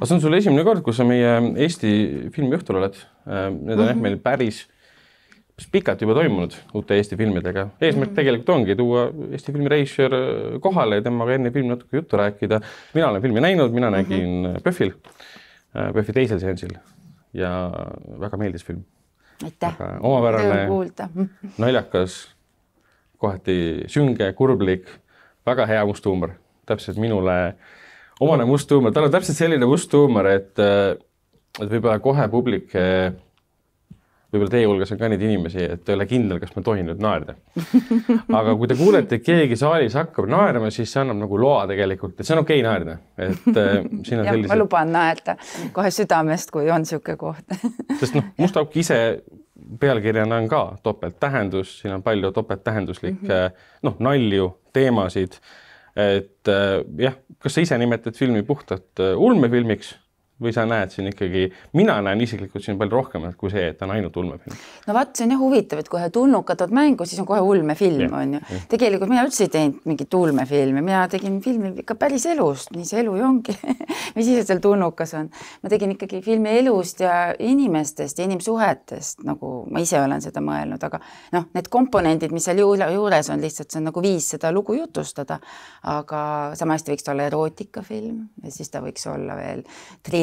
Aga see on sul esimene kord, kus sa meie Eesti filmiõhtul oled. Need on meil päris pikalt juba toimunud uute Eesti filmidega. Eesmärk tegelikult ongi tuua Eesti filmireisjör kohale ja temaga enne filmi natuke juttu rääkida. Mina olen filmi näinud, mina nägin Pöffil, Pöffi teisel seansil ja väga meeldis film. Aitäh. Omapärane, naljakas, kohati sünge, kurblik, väga hea must huumor. Täpselt minule omane must huumor. Tal on täpselt selline must huumor, et võib-olla kohe publik, võib-olla teie hulgas on ka neid inimesi, et ei ole kindel, kas ma tohin nüüd naerda. Aga kui te kuulete, et keegi saalis hakkab naerma, siis see annab nagu loa tegelikult, et see on okei naerda. Et siin on sellised... Ma luban naerda kohe südamest, kui on siuke koht. Sest Must auk ise pealkirjana on ka topelttähendus, siin on palju topelttähenduslikke nalju, teemasid. Et jah, kas sa ise nimetad filmi puhtalt ulmefilmiks või sa näed siin ikkagi, mina näen isiklikult siin palju rohkemat kui see, et ta on ainult ulmefilm. No vaat, see on jah huvitav, et kohe tulnuka tood mängu, siis on kohe ulmefilm, on ju. Tegelikult mina üldse ei teinud mingit ulmefilmi, mina tegin filmi ikka päris elust, nii see elu ju ongi, mis siis seal tulnukas on. Ma tegin ikkagi filmi elust ja inimestest ja inimsuhetest, nagu ma ise olen seda mõelnud, aga need komponendid, mis seal juures on, lihtsalt see on nagu viis seda lugu jutustada, aga sama hästi võiks olla erootikafilm ja siis ta võiks olla veel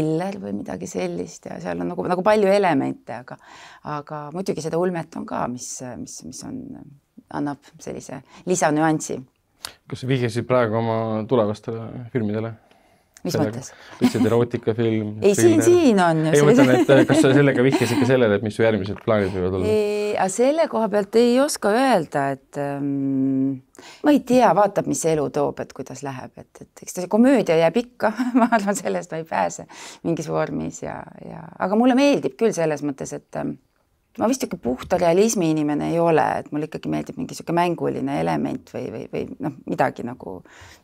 või midagi sellist ja seal on nagu palju elemente, aga muidugi seda ulmet on ka, mis annab sellise lisanüansi. Kas sa vihjasid praegu oma tulevastele filmidele? Mis mõttes? Ütlesid erootikafilm? Ei, siin on. Ei, mõtlen, et kas sa sellega vihjasid ka sellele, et mis su järgmised plaanid võivad olla? Selle koha pealt ei oska öelda, et ma ei tea, vaatab, mis elu toob, et kuidas läheb. Eks see komöödia jääb ikka, ma arvan, sellest ma ei pääse mingis vormis. Aga mulle meeldib küll selles mõttes, et ma vist ikka puhta realismi inimene ei ole, et mul ikkagi meeldib mingi siuke mänguline element või midagi nagu,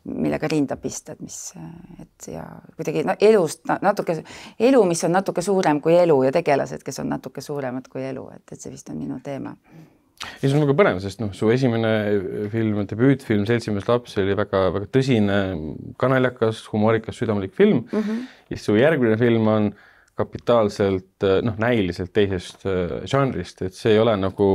millega rinda pistad, ja kuidagi elust natuke, elu, mis on natuke suurem kui elu ja tegelased, kes on natuke suuremad kui elu, et see vist on minu teema. Ja see on väga põnev, sest su esimene film, debüütfilm Seltsimees laps oli väga, väga tõsine, kanaljakas, humorikas, südamlik film. Ja su järgmine film on kapitaalselt, näiliselt teisest žanrist, et see ei ole nagu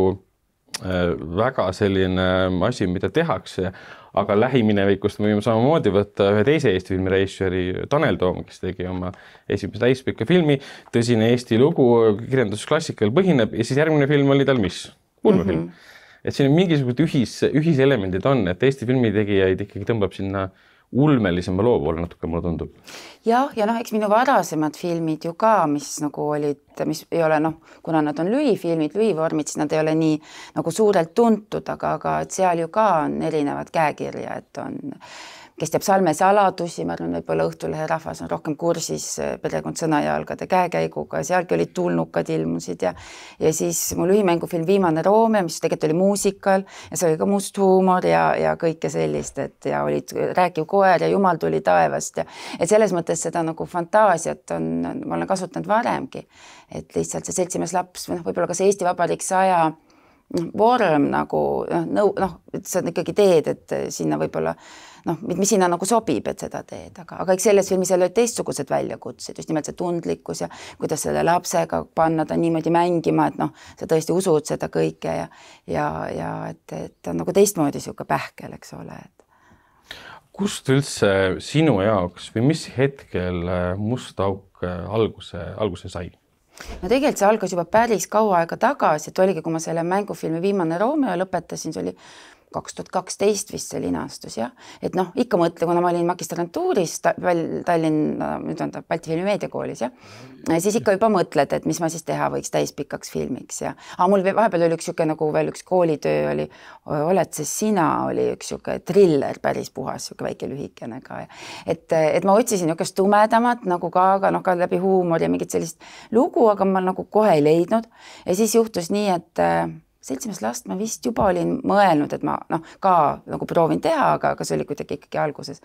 väga selline asi, mida tehakse, aga lähiminevikust me võime samamoodi võtta ühe teise Eesti filmireisjöri Tanel Toom, kes tegi oma esimese täispikka filmi, tõsine Eesti lugu, kirjandusklassikal põhineb ja siis järgmine film oli tal mis? Ulmefilm. Et siin on mingisugused ühiselemendid on, et Eesti filmitegijaid ikkagi tõmbab sinna ulmelisema loo poole natuke, mulle tundub. Ja eks minu varasemad filmid ju ka, mis nagu olid, mis ei ole, kuna nad on lühifilmid, lühivormid, siis nad ei ole nii nagu suurelt tuntud, aga seal ju ka on erinevad käekirja, et on, kes teab Salme saladusi, ma arvan, võib-olla Õhtulehe rahvas on rohkem kursis perekond sõnajalgade käekäiguga ja sealgi olid tulnukad ilmusid ja siis mu lühimängufilm Viimane Roome, mis tegelikult oli muusikal ja see oli ka must huumor ja kõike sellist, et ja olid Rääkiv koer ja Jumal tuli taevast ja et selles mõttes seda nagu fantaasiat ma olen kasutanud varemgi, et lihtsalt see Seltsimees laps või võib-olla ka see Eesti Vabariik 100 vorm nagu, et sa ikkagi teed, et sinna võib-olla mis sinna nagu sobib, et seda teed, aga eks selles filmis olid teistsugused väljakutsed, just nimelt see tundlikkus ja kuidas selle lapsega panna ta niimoodi mängima, et sa tõesti usud seda kõike ja et on nagu teistmoodi siuke pähkel, eks ole. Kust üldse sinu jaoks või mis hetkel Must auk alguse sai? No tegelikult see algas juba päris kaua aega tagasi, et oligi, kui ma selle mängufilmi Viimane Roomeo lõpetasin, see oli 2012 vist see linastus, jah. Et ikka mõtle, kuna ma olin magistrantuuris Tallinna, nüüd on ta Balti Filmi Meediakoolis, jah. Siis ikka juba mõtled, et mis ma siis teha võiks täispikaks filmiks. Aga mul vahepeal oli üks siuke nagu veel üks koolitöö oli, oled see sina, oli üks siuke triller, päris puhas, siuke väike lühikene ka. Et ma otsisin niukest tumedamat nagu ka läbi huumor ja mingit sellist lugu, aga ma nagu kohe ei leidnud. Ja siis juhtus nii, et Seltsimees last ma vist juba olin mõelnud, et ma ka nagu proovin teha, aga see oli kuidagi ikkagi alguses.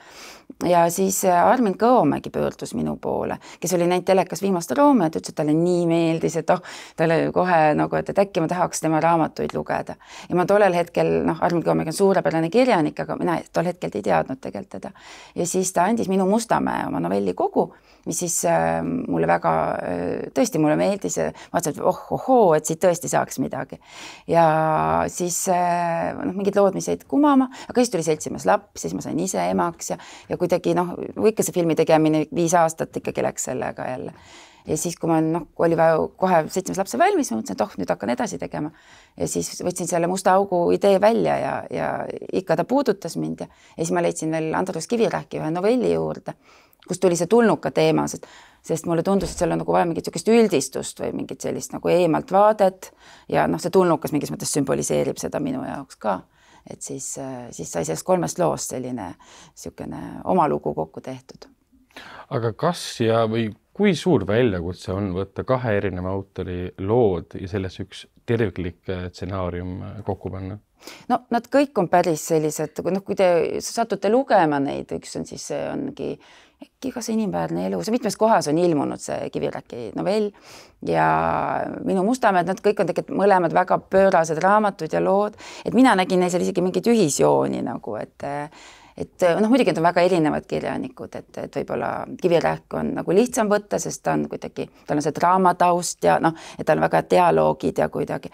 Ja siis Armin Kõomägi pöördus minu poole, kes oli näinud telekas Viimast Roomeot, ütles, et talle nii meeldis, et talle kohe nagu, et äkki ma tahaks tema raamatuid lugeda. Ja ma tollel hetkel, Armin Kõomägi on suurepärane kirjanik, aga mina tol hetkel ei teadnud tegelikult teda. Ja siis ta andis minu Mustamäe oma novellikogu, mis siis mulle väga, tõesti mulle meeldis ja vaatasin, et et siit tõesti saaks midagi. Ja siis mingid lood, mis jäid kumama, aga siis tuli Seltsimees laps, siis ma sain ise emaks ja kuidagi ikka see filmi tegemine 5 aastat ikkagi läks sellega jälle. Ja siis, kui ma oli vaja kohe Seltsimees lapse valmis, ma mõtlesin, et nüüd hakkan edasi tegema. Ja siis võtsin selle Musta augu idee välja ja ikka ta puudutas mind ja siis ma leidsin veel Andrus Kivirähki ühe novelli juurde, kus tuli see tulnuka teema, sest mulle tundus, et seal on nagu vaja mingit sellist üldistust või mingit sellist nagu eemalt vaadet ja see tulnukas mingis mõttes sümboliseerib seda minu jaoks ka. Et siis sai sellest 3 loost selline oma lugu kokku tehtud. Aga kas või kui suur väljakutse on võtta 2 erineva autori lood ja selles üks terviklik stsenaarium kokku panna? Nad kõik on päris sellised, kui te satute lugema neid, üks on siis see ongi Igas inimväärne elu, see mitmes kohas on ilmunud see Kivirähki novell ja minu Mustamäed, nad kõik on tegelikult mõlemad väga pöörased raamatud ja lood, et mina nägin neil isegi mingid ühisjooni nagu, et muidugi need on väga erinevad kirjanikud, et võib-olla Kivirähk on nagu lihtsam võtta, sest ta on kuidagi, tal on see draamataust ja et tal on väga dialoogid ja kuidagi.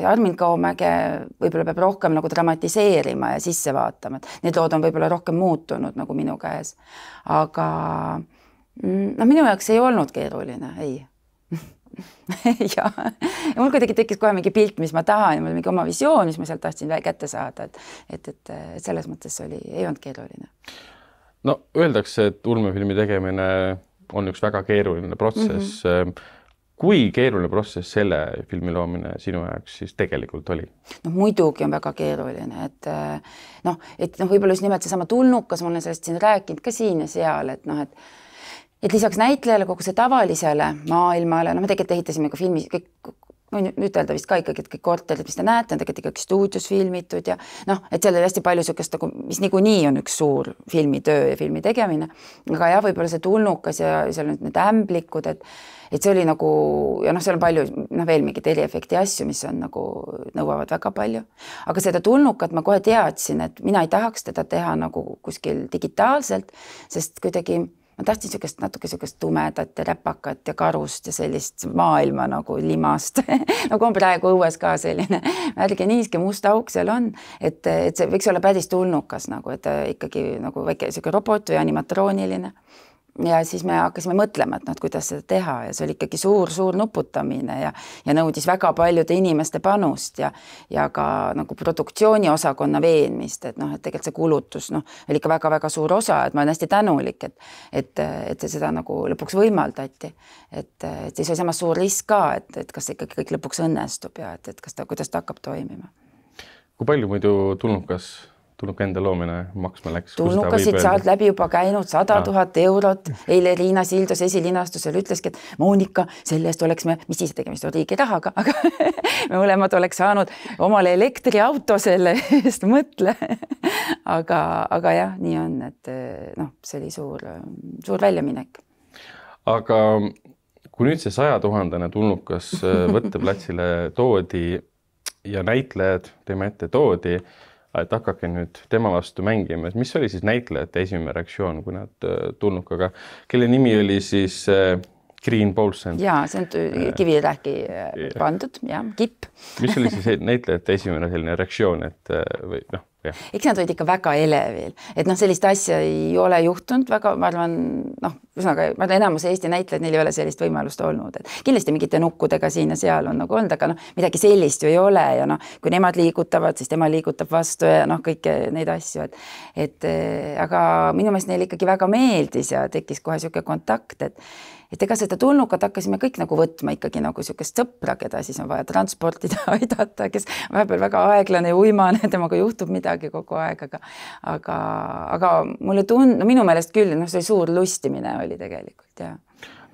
Armin Kõomäge võib-olla peab rohkem nagu dramatiseerima ja sisse vaatama, et need lood on võib-olla rohkem muutunud nagu minu käes. Aga minu jaoks ei olnud keeruline, ei. Ja mul kuidagi tekkis kohe mingi pilt, mis ma tahan ja mul mingi oma visioon, mis ma sealt tahtsin kätte saada, et selles mõttes ei olnud keeruline. Öeldakse, et ulmefilmi tegemine on üks väga keeruline protsess. Kui keeruline protsess selle filmi loomine sinu jaoks siis tegelikult oli? Muidugi on väga keeruline, et võib-olla just nimelt seesama tulnukas, ma olen sellest siin rääkinud ka siin ja seal, et lisaks näitlejale kogu see tavalisele maailmale, me tegelikult ehitasime ka filmi, võin ütelda vist ka ikkagi, et kõik korterid, mis te näete, on tegelikult ikkagi stuudios filmitud ja et seal oli hästi palju sellist, mis niikuinii on üks suur filmitöö ja filmi tegemine, aga jah, võib-olla see tulnukas ja seal on need ämblikud, et see oli nagu, ja seal on palju veel mingid eriefekti asju, mis on nagu nõuavad väga palju, aga seda tulnukat ma kohe teadsin, et mina ei tahaks teda teha nagu kuskil digitaalselt, sest kuidagi ma tahtsin natuke tumedat ja räpakat ja karust ja sellist maailma nagu limast, nagu on praegu õues ka selline värge niiske must auk seal on, et see võiks olla päris tulnukas, nagu, et ikkagi nagu väike robot või animatrooniline. Ja siis me hakkasime mõtlema, et kuidas seda teha ja see oli ikkagi suur nuputamine ja nõudis väga paljude inimeste panust ja ka nagu produktsiooni osakonna veenmist, et tegelikult see kulutus oli ikka väga-väga suur osa, et ma olen hästi tänulik, et seda nagu lõpuks võimaldati, et siis oli samas suur risk ka, et kas ikkagi kõik lõpuks õnnestub ja et kuidas ta hakkab toimima. Kui palju muidu tulnukas enda loomine maksma läks? Tulnukasid saad läbi juba käinud 100 000 eurot. Eile Riina Sildos esilinastusel ütleski, et Moonika, selle eest oleks me, mis siis tegemist on riigi rahaga, aga me mõlemad oleks saanud omale elektriauto selle eest, mõtle. Aga jah, nii on, et see oli suur väljaminek. Aga kui nüüd see 100 000 tulnukas võtteplatsile toodi ja näitlejad tema ette toodi, et hakake nüüd tema vastu mängima, mis oli siis näitlejate esimene reaktsioon, kui nad tulnukaga, kelle nimi oli siis Green Paulsen? Jaa, see on Kivirähki pandud, jah, Kipp. Mis oli siis näitlejate esimene selline reaktsioon, et või jah? Eks nad olid ikka väga elevil, et sellist asja ei ole juhtunud väga, ma arvan, enamus Eesti näitlejad, neil ei ole sellist võimalust olnud, et kindlasti mingite nukkudega siin ja seal on nagu olnud, aga midagi sellist ju ei ole ja kui nemad liigutavad, siis tema liigutab vastu ja kõike neid asju, aga minu meelest neil ikkagi väga meeldis ja tekkis kohe selline kontakt, et ega seda tulnukat hakkasime kõik nagu võtma ikkagi nagu sellist sõpra, keda siis on vaja transportida, aidata, kes vahepeal väga aeglane ja uimane, temaga juhtub midagi kogu aeg, aga mulle minu meelest küll, see suur lustimine oli tegelikult, jah.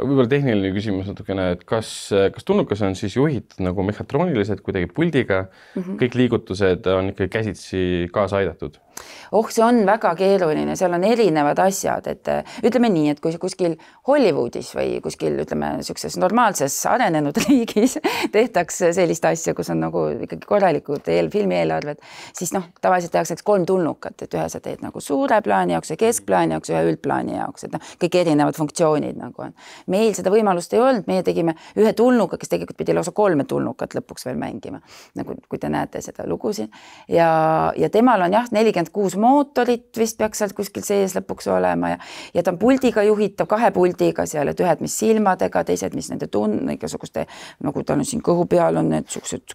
Võib-olla tehniline küsimus natukene, et kas tulnukas on siis juhitud nagu mehhatrooniliselt kuidagi puldiga, kõik liigutused on ikka käsitsi kaasa aidatud? See on väga keeruline, seal on erinevad asjad, et ütleme nii, et kui kuskil Hollywoodis või kuskil ütleme niisuguses normaalses arenenud riigis tehtaks sellist asja, kus on nagu ikkagi korralikud filmi eelarved, siis tavaliselt tehakse 3 tulnukat, et ühe sa teed nagu suure plaani jaoks ja keskplaani jaoks, ühe üldplaani jaoks, et kõik erinevad funktsioonid nagu on. Meil seda võimalust ei olnud, meie tegime ühe tulnuka, kes tegelikult pidi lausa 3 tulnukat lõpuks veel mängima, nagu kui te näete seda lugu siin. Ja temal on 46 mootorit vist peaks sealt kuskil sees lõpuks olema ja ta on puldiga juhitav, 2 puldiga seal, et ühed, mis silmadega, teised, mis nende igasuguste, nagu tal on siin kõhu peal on need suksed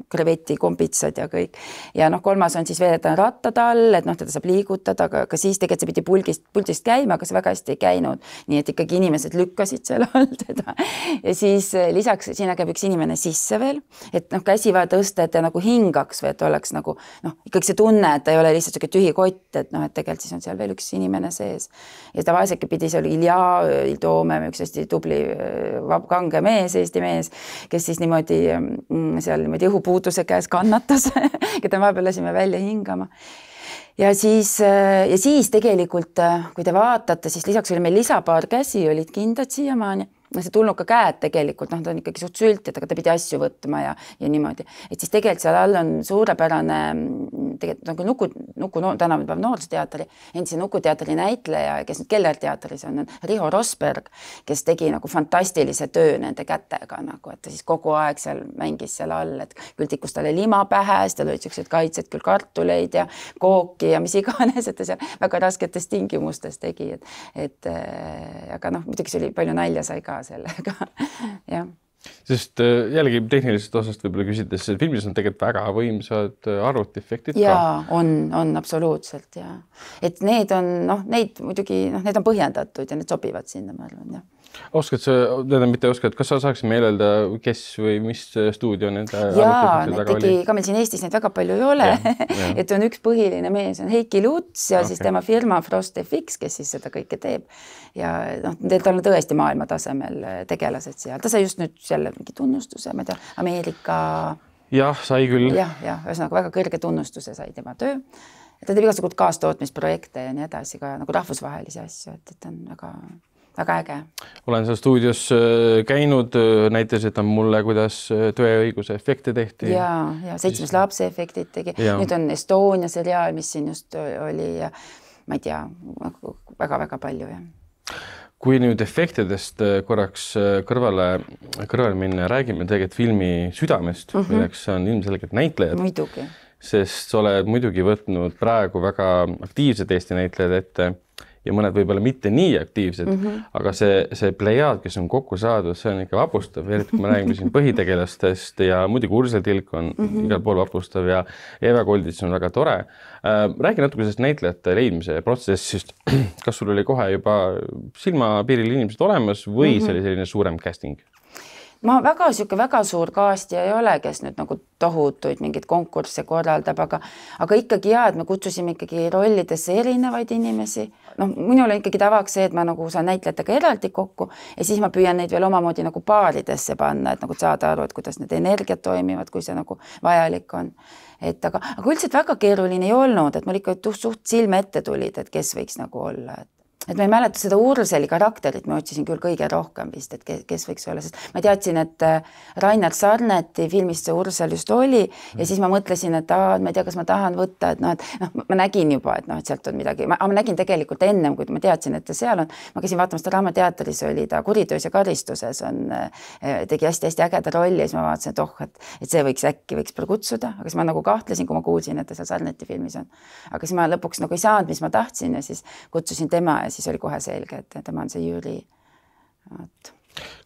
krevetikombitsad ja kõik. Ja 3. on siis veel, et ta on rattad all, et teda saab liigutada, aga siis tegelikult see pidi puldist käima, aga see väga hästi ei käinud. Nii et ikkagi inimesed lükkasid seal all teda. Ja siis lisaks sinna käib üks inimene sisse veel, et käsi vaja tõsta, et ta nagu hingaks või et oleks nagu, ikkagi see tunne, et ta ei ole lihtsalt tühi kott, et tegelikult siis on seal veel üks inimene sees. Ja tavaliselt pidi seal Ilja Toome, üks hästi tubli kange mees, Eesti mees, kes siis niimoodi seal niimoodi õhupuuduse käes kannatas, keda vahepeal lasime välja hingama. Ja siis tegelikult, kui te vaatate, siis lisaks oli meil lisapaar käsi, olid kindad siiamaani. See tulnuka käed tegelikult, ta on ikkagi suht sültid, aga ta pidi asju võtma ja niimoodi. Et siis tegelikult seal all on suurepärane tegelikult tänapäeval Noorteatri, endise Nukuteatri näitleja, kes nüüd Keller teatris on Riho Rosberg, kes tegi nagu fantastilise töö nende kätega, nagu, et ta siis kogu aeg seal mängis seal all, et küll tikkus talle lima pähe, siis tal olid sellised kaitsed, küll kartuleid ja kooki ja mis iganes, et ta seal väga rasketes tingimustes tegi, aga muidugi see oli palju nalja sai ka sellega, jah. Sest jällegi tehnilisest osast võib-olla küsides, filmis on tegelikult väga võimsad arvutiefektid ka. Jaa, on absoluutselt, jaa. Et need on, neid muidugi, need on põhjendatud ja need sobivad sinna, ma arvan, jah. Oskad sa, kas sa saaksid meelelda, kes või mis stuudio nende jaa, need tegi, ka meil siin Eestis neid väga palju ei ole, et on üks põhiline mees, on Heiki Luts ja siis tema firma Frost FX, kes siis seda kõike teeb ja tal on tõesti maailma tasemel tegelased seal. Ta sai just nüüd selle mingi tunnustuse, ma ei tea, Ameerika jah, sai küll. Jah, ühesõnaga väga kõrge tunnustuse sai tema töö. Ta teeb igasugused kaastootmisprojekte ja nii edasi, ka nagu rahvusvahelisi asju, et on väga äge. Olen seal stuudios käinud, näitasid mulle, kuidas Tõeõiguse efekte tehti. Ja 7 lapse efektid tegi. Nüüd on Estonia seriaal, mis siin just oli ja ma ei tea, väga-väga palju. Ja. Kui nüüd efektidest korraks kõrvale minna, räägime tegelikult filmi südamest, milleks on ilmselgelt näitlejad. Muidugi. Sest sa oled muidugi võtnud praegu väga aktiivsed Eesti näitlejad ette ja mõned võib-olla mitte nii aktiivsed, aga see plejaad, kes on kokku saadud, see on ikka vapustav, eriti kui me räägime siin põhitegelastest ja muidugi Ursel Tilk on igal pool vapustav ja Eva Koldits on väga tore. Räägi natuke sellest näitlejate leidmise protsessist, kas sul oli kohe juba silmapiiril inimesed olemas või see oli selline suurem casting? Ma väga suur kaastja ei ole, kes nüüd nagu tohutuid mingid konkursse korraldab, aga ikkagi et me kutsusime ikkagi rollidesse erinevaid inimesi. Minul on ikkagi tavaks see, et ma nagu saan näitlejatega eraldi kokku ja siis ma püüan neid veel omamoodi nagu paaridesse panna, et nagu saada aru, et kuidas need energiat toimivad, kui see nagu vajalik on. Aga üldiselt väga keeruline ei olnud, et mul ikka suht silme ette tulid, et kes võiks nagu olla, et ma ei mäleta seda Urseli karakterit, ma otsisin küll kõige rohkem vist, et kes võiks olla, sest ma teadsin, et Rainer Sarneti filmist see Ursel just oli ja siis ma mõtlesin, et ma ei tea, kas ma tahan võtta, et ma nägin juba, et sealt on midagi, ma nägin tegelikult ennem, kui ma teadsin, et ta seal on, ma käisin vaatamas, ta Draamateatris oli, ta Kuritöös ja karistuses tegi hästi-hästi ägeda rolli ja siis ma vaatasin, et see võiks kutsuda, aga siis ma nagu kahtlesin, kui ma kuulsin, et ta seal Sarneti filmis on. Aga siis ma lõpuks nagu ei saanud, mis ma tahtsin ja siis kutsusin tema ja siis oli kohe selge, et tema on see Jüri.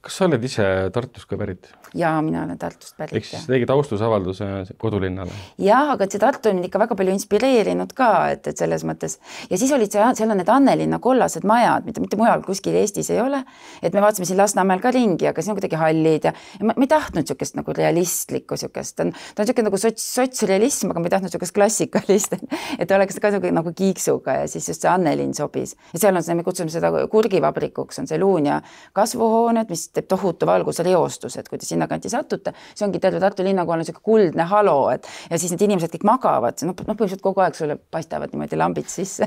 Kas sa oled ise Tartust ka pärit? Jaa, mina olen Tartust pärit. Ehk siis tegid austusavalduse kodulinnale? Jah, aga see Tartu on ikka väga palju inspireerinud ka, et selles mõttes. Ja siis olid seal on need Annelinna kollased majad, mitte mujal kuskil Eestis ei ole. Et me vaatasime siin Lasnamäel ka ringi, aga siin on kuidagi hallid ja ma ei tahtnud niisugust nagu realistlikku niisugust. Ta on niisugune nagu sotsrealism, aga ma ei tahtnud niisugust klassikalist, et oleks ka nagu kiiksuga ja siis just see Annelinn sobis. Ja seal on see, me kutsume seda kurgivabrikuks, on see luun ja kasvuhooned, mis teeb tohutu valgusreostus, et kui te sinna kanti satute, see ongi terve Tartu linna kohal on niisugune kuldne halo, et ja siis need inimesed kõik magavad, põhimõtteliselt kogu aeg sulle paistavad niimoodi lambid sisse.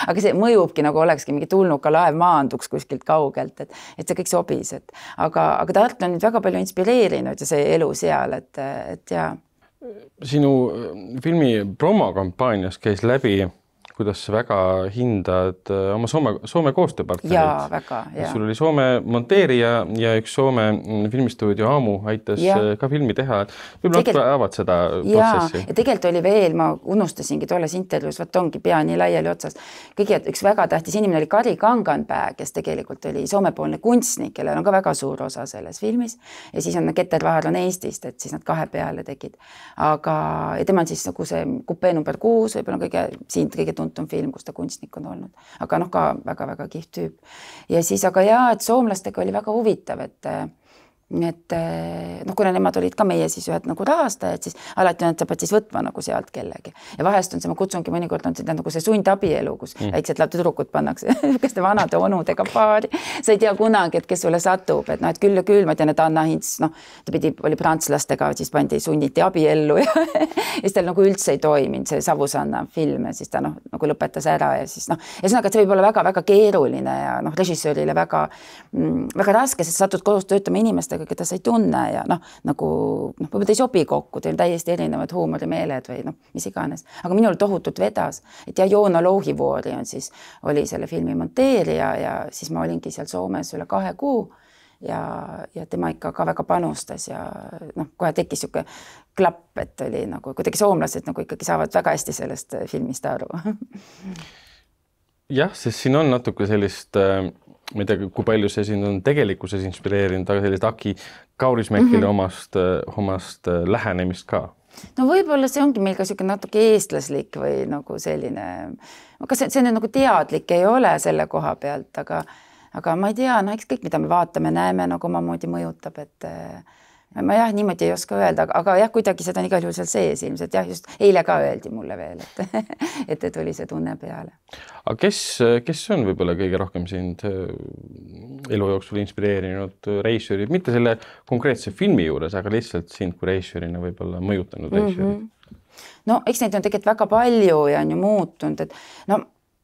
Aga see mõjubki nagu olekski mingi tulnuka laev maanduks kuskilt kaugelt, et see kõik sobis, aga Tartu on nüüd väga palju inspireerinud ja see elu seal, et jaa. Sinu filmi promokampaanias käis läbi, kuidas sa väga hindad oma Soome koostööpartnereid. Jaa, väga, jaa. Sul oli Soome monteerija ja üks Soome filmistuudio Aamu aitas ka filmi teha. Võib-olla avad seda protsessi? Ja tegelikult oli veel, ma unustasingi tolles intervjuus, võt ongi pea nii laiali otsas. Kõigepealt üks väga tähtis inimene oli Kari Kanganpää, kes tegelikult oli Soomepoolne kunstnik, kellel on ka väga suur osa selles filmis. Ja siis on Keter Vahar on Eestist, et siis nad kahe peale tegid. Aga tema on siis nagu see kupee number 6, võib-olla kõige tuntum film, kus ta kunstnik on olnud. Aga ka väga-väga kihvt tüüp. Ja siis aga et soomlastega oli väga huvitav, et kuna nemad olid ka meie siis ühed nagu rahastajad, siis alati nad saavad siis võtma nagu sealt kellegi. Ja vahest on see, ma kutsungi mõnikord on seda nagu see sundabielu, kus väiksed tüdrukud pannakse keste vanade onudega paari. Sa ei tea kunagi, et kes sulle satub, et et küll ja küll, ma tean, et Anna Hints, ta oli prantslastega, siis pandi sunniti abiellu ja siis tal nagu üldse ei toiminud see Savusanna film ja siis ta nagu lõpetas ära ja siis ühesõnaga, et see võib olla väga-väga keeruline ja režissöörile väga raske, sest satud koos töötama inimestega, keda sa ei tunne ja võib-olla ei sobi kokku, teil täiesti erinevad huumorimeeled või mis iganes. Aga minul tohutult vedas, et Joona Louhivuori oli selle filmi monteerija ja siis ma olingi seal Soomes üle 2 kuu ja tema ikka ka väga panustas ja kohe tekkis niisugune klapp, et oli kuidagi soomlased ikkagi saavad väga hästi sellest filmist aru. Jah, sest siin on natuke sellist ma ei tea, kui palju see siin on tegelikkuses inspireerinud, aga sellist Aki Kaurismäkile omast lähenemist ka. Võib-olla see ongi meil ka niisugune natuke eestlaslik või nagu selline, aga see nagu teadlik ei ole selle koha pealt, aga ma ei tea, eks kõik, mida me vaatame, näeme, nagu omamoodi mõjutab, et ma niimoodi ei oska öelda, aga kuidagi seda on igal juhul seal sees ilmselt, just eile ka öeldi mulle veel, et oli see tunne peale. Aga kes on võib-olla kõige rohkem sind elu jooksul inspireerinud reisjöörid, mitte selle konkreetse filmi juures, aga lihtsalt sind kui reisjöörina võib-olla mõjutanud reisjöörid? Eks neid on tegelikult väga palju ja on ju muutunud, et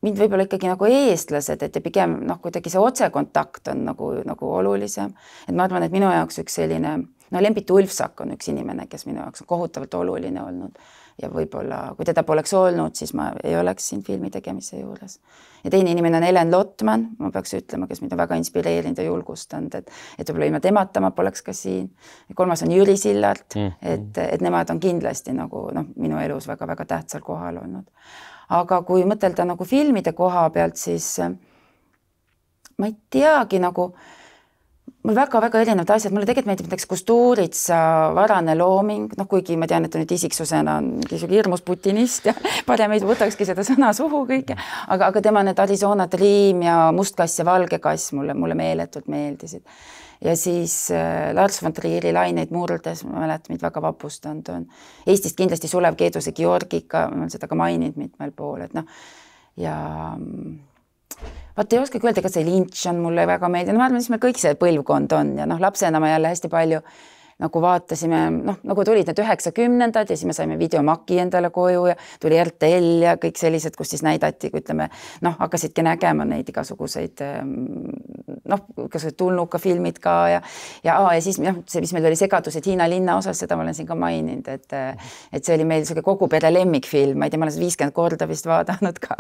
mind võib-olla ikkagi nagu eestlased, et ja pigem kuidagi see otsekontakt on nagu olulisem. Et ma arvan, et minu jaoks üks selline, Lembit Ulfsak on üks inimene, kes minu jaoks on kohutavalt oluline olnud. Ja võib-olla, kui teda poleks olnud, siis ma ei oleks siin filmi tegemise juures. Ja teine inimene on Ellen Lotman, ma peaks ütlema, kes mind on väga inspireerinud ja julgustanud, et võib-olla ilma temata ma poleks ka siin. Ja 3. on Jüri Sillart, et nemad on kindlasti nagu minu elus väga-väga tähtsal kohal olnud. Aga kui mõtelda nagu filmide koha pealt, siis ma ei teagi mul väga-väga erinevad asjad, mulle tegelikult meeldib näiteks Kusturitsa Varane looming, kuigi ma tean, et ta nüüd isiksusena on hirmus putinist ja parem ei võtakski seda sõna suhu kõike, aga tema need Arizona Dream ja Must kass ja valge kass mulle meeletult meeldisid. Ja siis Lars von Trier'i Laineid murdes, ma mäletan, mind väga vapustanud on. Eestist kindlasti Sulev Keeduse Georgika, ma olen seda ka maininud mitmel pool, et ja vaat ei oska öelda, kas see Lynch on mulle väga meeldinud, ma arvan, mis meil kõik see põlvkond on ja lapsena ma jälle hästi palju nagu vaatasime, nagu tulid need 90ndad ja siis me saime videomaki endale koju ja tuli RTL ja kõik sellised, kus siis näidati, ütleme, hakkasidki nägema neid igasuguseid tulnuka filmid ka ja siis see, mis meil oli segadused Hiina linna osas, seda ma olen siin ka maininud, et see oli meil kogu pere lemmikfilm, ma ei tea, ma olen 50 korda vist vaadanud ka,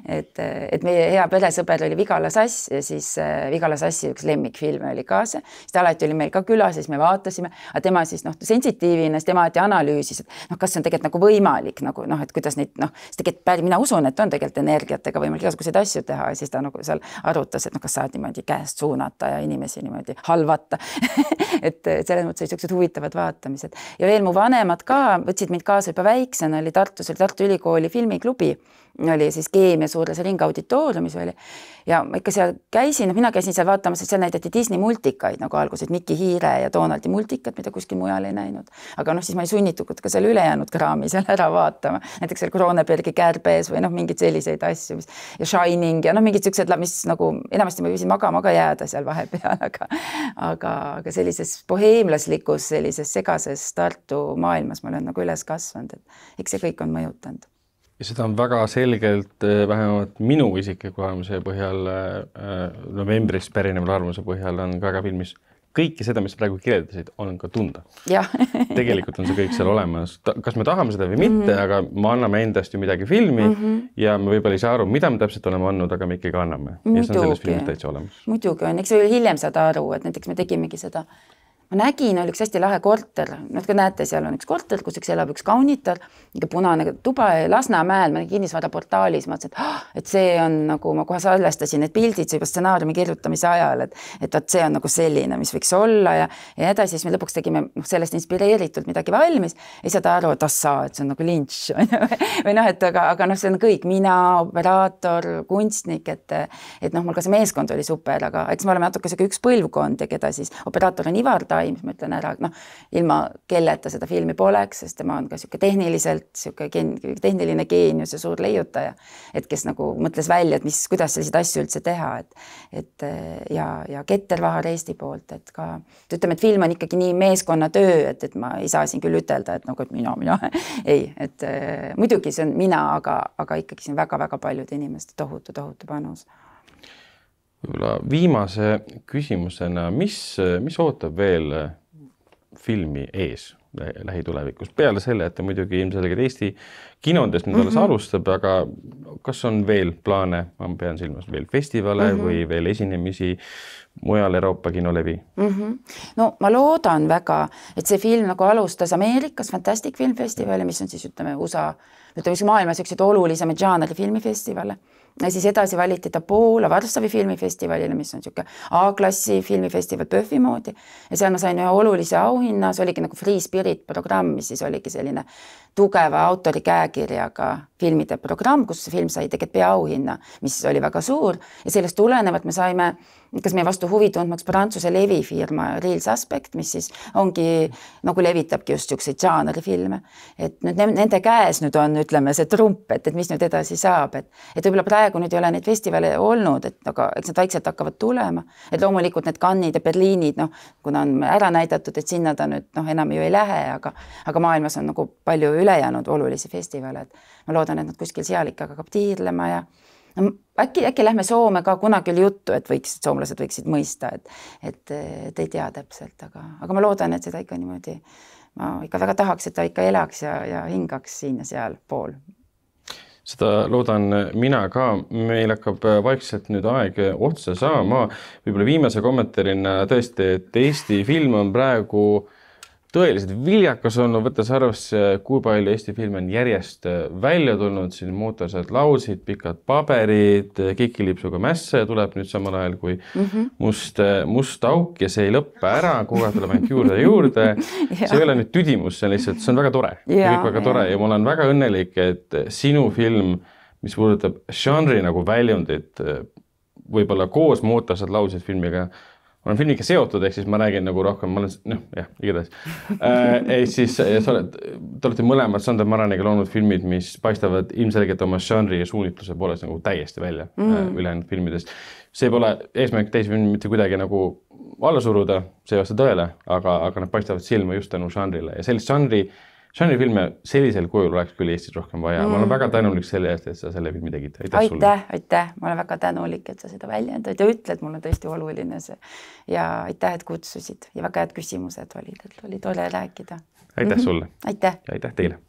et meie hea peresõber oli Vigala Sass ja siis Vigala Sassi üks lemmikfilme oli ka see, siis ta alati oli meil ka külas, siis me vaatasime aga tema siis sensitiivina, siis tema analüüsis, et kas see on tegelikult nagu võimalik, nagu et kuidas neid, siis tegelikult mina usun, et on tegelikult energiatega võimalik igasuguseid asju teha ja siis ta nagu seal arutas, et kas saad niimoodi käest suunata ja inimesi niimoodi halvata et selles mõttes olid sellised huvitavad vaatamised. Ja veel mu vanemad ka võtsid mind kaasa juba väiksena, oli Tartu Ülikooli filmiklubi, oli siis Keemia suures ringauditooriumis oli ja ma ikka seal käisin, mina käisin seal vaatamas, et seal näidati Disney multikaid nagu alguses Mikki Hiire ja Donaldi multikat, mida kuskil mujal ei näinud. Aga siis ma ei sunnitud ka seal ülejäänud kraami seal ära vaatama. Näiteks seal Kronebergi Kärbees või mingid selliseid asju ja Shining ja mingid siuksed, mis nagu enamasti ma võisin magama ka jääda seal vahepeal, aga sellises boheemlaslikus, sellises segases Tartu maailmas ma olen nagu üles kasvanud, et eks see kõik on mõjutanud. Ja seda on väga selgelt, vähemalt minu isikliku arvamuse põhjal, novembrist pärineval arvamuse põhjal on väga filmis kõike seda, mis praegu kirjeldasid, on ka tunda. Tegelikult on see kõik seal olemas. Kas me tahame seda või mitte, aga me anname endast ju midagi filmi ja me võib-olla ei saa aru, mida me täpselt oleme andnud, aga me ikkagi anname. Ja see on selles filmis täitsa olemas. Muidugi on, eks hiljem saada aru, et näiteks me tegimegi seda. Ma nägin, oli üks hästi lahe korter, ka näete, seal on üks korter, kus elab üks kaunitar, punane tuba Lasnamäel, ma nägin kinnisvaraportaalis, ma mõtlesin, et see on nagu, ma kohe salvestasin need pildid juba stsenaariumi kirjutamise ajal, et see on nagu selline, mis võiks olla ja edasi, siis me lõpuks tegime sellest inspireeritult midagi valmis, ei saada aru, et see on nagu lynch või aga see on kõik, mina, operaator, kunstnik, et mul ka see meeskond oli super, aga eks me oleme natuke üks põlvkond ja keda siis operaator on Ivar Tai, mis ma ütlen ära, ilma kelleta seda filmi poleks, sest tema on ka tehniline geenius ja suur leiutaja, et kes nagu mõtles välja, et kuidas selliseid asju üldse teha, ja Keter Vahar Eesti poolt, et ka, ütleme, et film on ikkagi nii meeskonnatöö, et ma ei saa siin küll ütelda, et mina, ei, et muidugi see on mina, aga ikkagi see on väga-väga paljude inimeste tohutu panus. Võib-olla viimase küsimusena, mis ootab veel filmi ees lähitulevikus? Peale selle, et ta muidugi ilmselgelt Eesti kinodest nüüd alles alustab, aga kas on veel plaane, ma pean silmas veel festivale või veel esinemisi mujal Euroopa kinolevi? No ma loodan väga, et see film nagu alustas Ameerikas Fantastic Film Festivali, mis on siis USA, maailmas üks olulisemaid žanri filmifestivale. Ja siis edasi valiti ta Poola Varssavi filmifestivalile, mis on siuke A-klassi filmifestival PÖFFi moodi. Ja seal ma sain ühe olulise auhinna, see oligi nagu Free Spirit programm, mis siis oligi selline tugeva autori käekirjaga filmide programm, kus see film sai tegelikult peaauhinna, mis oli väga suur ja sellest tulenevalt me saime, kas meie vastu huvi tundmaks Prantsuse levifirma Real Suspect, mis siis ongi nagu levitabki just siukseid žanrifilme, et nüüd nende käes nüüd on, ütleme, see trump, et mis nüüd edasi saab, et võib-olla praegu nüüd ei ole neid festivale olnud, aga eks nad vaikselt hakkavad tulema, et loomulikult need Cannes'id ja Berliinid, kuna on ära näidatud, et sinna ta nüüd enam ju ei lähe, aga maailmas on nagu palju ülejäänud olulisi festivale, et ma loodan, et nad kuskil seal ikka hakkab tiirlema ja äkki lähme Soome ka kunagi oli juttu, et soomlased võiksid mõista, et ei tea täpselt, aga ma loodan, et seda ikka niimoodi, ma ikka väga tahaks, et ta ikka elaks ja hingaks siin ja seal pool. Seda loodan mina ka, meil hakkab vaikselt nüüd aeg otsa saama, võib-olla viimase kommentaarina tõesti, et Eesti film on praegu tõeliselt viljakas olnud, võttes arvesse, kui palju Eesti filme on järjest välja tulnud, siin mootorsed lausid, pikad paberid, kikilipsuga mässe tuleb nüüd samal ajal kui must auk ja see ei lõppe ära, kogu aeg tuleb ainult juurde. See ei ole nüüd tüdimus, see on lihtsalt, see on väga tore. Kõik väga tore ja ma olen väga õnnelik, et sinu film, mis puudutab žanri nagu väljundit, võib-olla koos mootorsed lausid filmiga, ma olen filmiga seotud, ehk siis ma räägin nagu rohkem, ma olen, igatahes. Siis te olete mõlemad Sander Maraniga loonud filmid, mis paistavad ilmselgelt oma žanri ja suunitluse poolest nagu täiesti välja ülejäänud filmidest. See pole eesmärk teisi filmi mitte kuidagi nagu alla suruda, see ei vasta tõele, aga nad paistavad silma just tänu žanrile ja sellist žanrifilme sellisel kujul oleks küll Eestis rohkem vaja. Ma olen väga tänulik selle eest, et sa selle filmi tegid. Aitäh. Ma olen väga tänulik, et sa seda väljendad ja ütled, mul on tõesti oluline see. Ja aitäh, et kutsusid ja väga head küsimused olid, et oli tore rääkida. Aitäh sulle. Aitäh. Ja aitäh teile.